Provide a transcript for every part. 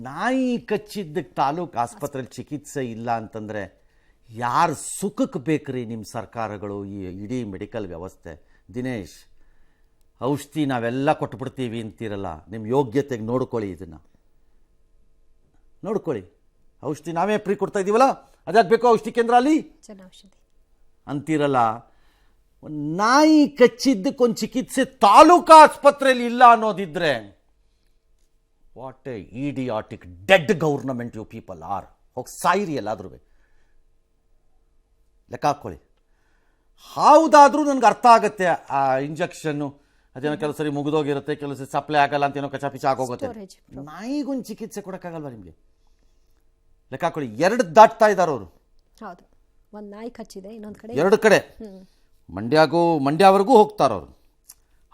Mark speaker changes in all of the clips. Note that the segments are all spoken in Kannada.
Speaker 1: ನಾಯಿ ಕಚ್ಚಿದ್ದಕ್ಕೆ ತಾಲೂಕು ಆಸ್ಪತ್ರೆಯಲ್ಲಿ ಚಿಕಿತ್ಸೆ ಇಲ್ಲ ಅಂತಂದರೆ ಯಾರು ಸುಖಕ್ಕೆ ಬೇಕ್ರಿ ನಿಮ್ಮ ಸರ್ಕಾರಗಳು, ಈ ಇಡೀ ಮೆಡಿಕಲ್ ವ್ಯವಸ್ಥೆ? ದಿನೇಶ್, ಔಷಧಿ ನಾವೆಲ್ಲ ಕೊಟ್ಬಿಡ್ತೀವಿ ಅಂತೀರಲ್ಲ, ನಿಮ್ಮ ಯೋಗ್ಯತೆಗೆ ನೋಡ್ಕೊಳ್ಳಿ, ಇದನ್ನು ನೋಡ್ಕೊಳ್ಳಿ. ಔಷಧಿ ನಾವೇ ಫ್ರೀ ಕೊಡ್ತಾ ಇದ್ದೀವಲ್ಲ, ಅದಾಗಬೇಕು ಬೇಕು ಔಷಧಿ ಕೇಂದ್ರ ಅಲ್ಲಿ
Speaker 2: ಜನೌಷಧಿ
Speaker 1: ಅಂತೀರಲ್ಲ. ನಾಯಿ ಕಚ್ಚಿದ್ದಕ್ಕೊಂದು ಚಿಕಿತ್ಸೆ ತಾಲೂಕು ಆಸ್ಪತ್ರೆಯಲ್ಲಿ ಇಲ್ಲ ಅನ್ನೋದಿದ್ರೆ what a idiotic dead government you people are. ಹೋಗಿ ಸಾಯಿರಿ ಎಲ್ಲಾದ್ರೂ, ಲೆಕ್ಕ ಹಾಕ್ಕೊಳ್ಳಿ. ಹೌದಾದ್ರೂ ನನಗೆ ಅರ್ಥ ಆಗುತ್ತೆ, ಆ ಇಂಜೆಕ್ಷನ್ನು ಅದೇನೋ ಕೆಲವು ಸರಿ ಮುಗಿದೋಗಿರುತ್ತೆ, ಕೆಲವು ಸರಿ ಸಪ್ಲೈ ಆಗಲ್ಲ ಅಂತ ಏನೋ ಕಚಾಪಿಚ ಆಗೋಗುತ್ತೆ. ನಾಯಿಗೊಂದು ಚಿಕಿತ್ಸೆ ಕೊಡೋಕ್ಕಾಗಲ್ವಾ ನಿಮಗೆ? ಲೆಕ್ಕ ಹಾಕೊಳ್ಳಿ. 2 ದಾಟ್ತಾ ಇದ್ದಾರೆ ಅವರು.
Speaker 2: ಹೌದು, ಒಂದು ನಾಯಿ ಕಚ್ಚಿದೆ, ಇನ್ನೊಂದು ಕಡೆ
Speaker 1: 2 ಕಡೆ ಮಂಡ್ಯವರೆಗೂ ಹೋಗ್ತಾರೆ ಅವರು.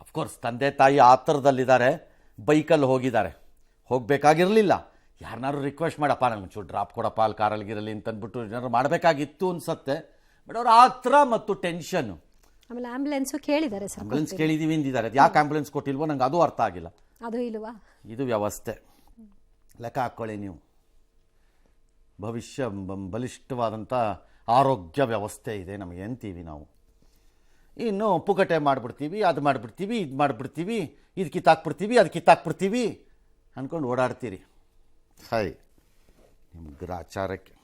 Speaker 1: ಅಫ್ಕೋರ್ಸ್ ತಂದೆ ತಾಯಿ ಆ ಥರದಲ್ಲಿದ್ದಾರೆ, ಬೈಕಲ್ಲಿ ಹೋಗಿದ್ದಾರೆ, ಹೋಗಬೇಕಾಗಿರಲಿಲ್ಲ. ಯಾರನ್ನಾರು ರಿಕ್ವೆಸ್ಟ್ ಮಾಡಪ್ಪ ನಂಗೆ ಒಂಚೂರು ಡ್ರಾಪ್ ಕೊಡಪ್ಪ ಅಲ್ಲಿ ಕಾರಲ್ಲಿಗಿರಲಿ ಅಂತಂದ್ಬಿಟ್ಟು ಏನಾದ್ರು ಮಾಡಬೇಕಾಗಿತ್ತು ಅನ್ಸತ್ತೆ. ಬಟ್ ಅವ್ರ ಆತ್ರ ಮತ್ತು ಟೆನ್ಷನ್ನು.
Speaker 2: ಆಮೇಲೆ ಆಂಬ್ಯುಲೆನ್ಸು ಕೇಳಿದ್ದಾರೆ ಸರ್,
Speaker 1: ಆಂಬ್ಯುಲೆನ್ಸ್ ಕೇಳಿದೀವಿ ಅಂದಿದ್ದಾರೆ. ಯಾಕೆ ಆಂಬ್ಯುಲೆನ್ಸ್ ಕೊಟ್ಟಿಲ್ವೋ ನಂಗೆ ಅದು ಅರ್ಥ ಆಗಿಲ್ಲ.
Speaker 2: ಅದು ಇಲ್ವಾ? ಇದು
Speaker 1: ವ್ಯವಸ್ಥೆ ಲೆಕ್ಕ ಹಾಕ್ಕೊಳ್ಳಿ ನೀವು. ಭವಿಷ್ಯ ಬಲಿಷ್ಠವಾದಂಥ ಆರೋಗ್ಯ ವ್ಯವಸ್ಥೆ ಇದೆ ನಮಗೆ ಅಂತೀವಿ ನಾವು. ಇನ್ನು ಪುಕಟೆ ಮಾಡಿಬಿಡ್ತೀವಿ, ಅದು ಮಾಡಿಬಿಡ್ತೀವಿ, ಇದು ಮಾಡಿಬಿಡ್ತೀವಿ, ಇದು ಕಿತ್ತಾಕ್ಬಿಡ್ತೀವಿ, ಅದು ಕಿತ್ತಾಕ್ಬಿಡ್ತೀವಿ ಅಂದ್ಕೊಂಡು ಓಡಾಡ್ತೀರಿ. ಹಾಯ್ ನಿಮ್ಮ ಗ್ರಾಚಾರಕ್ಕೆ.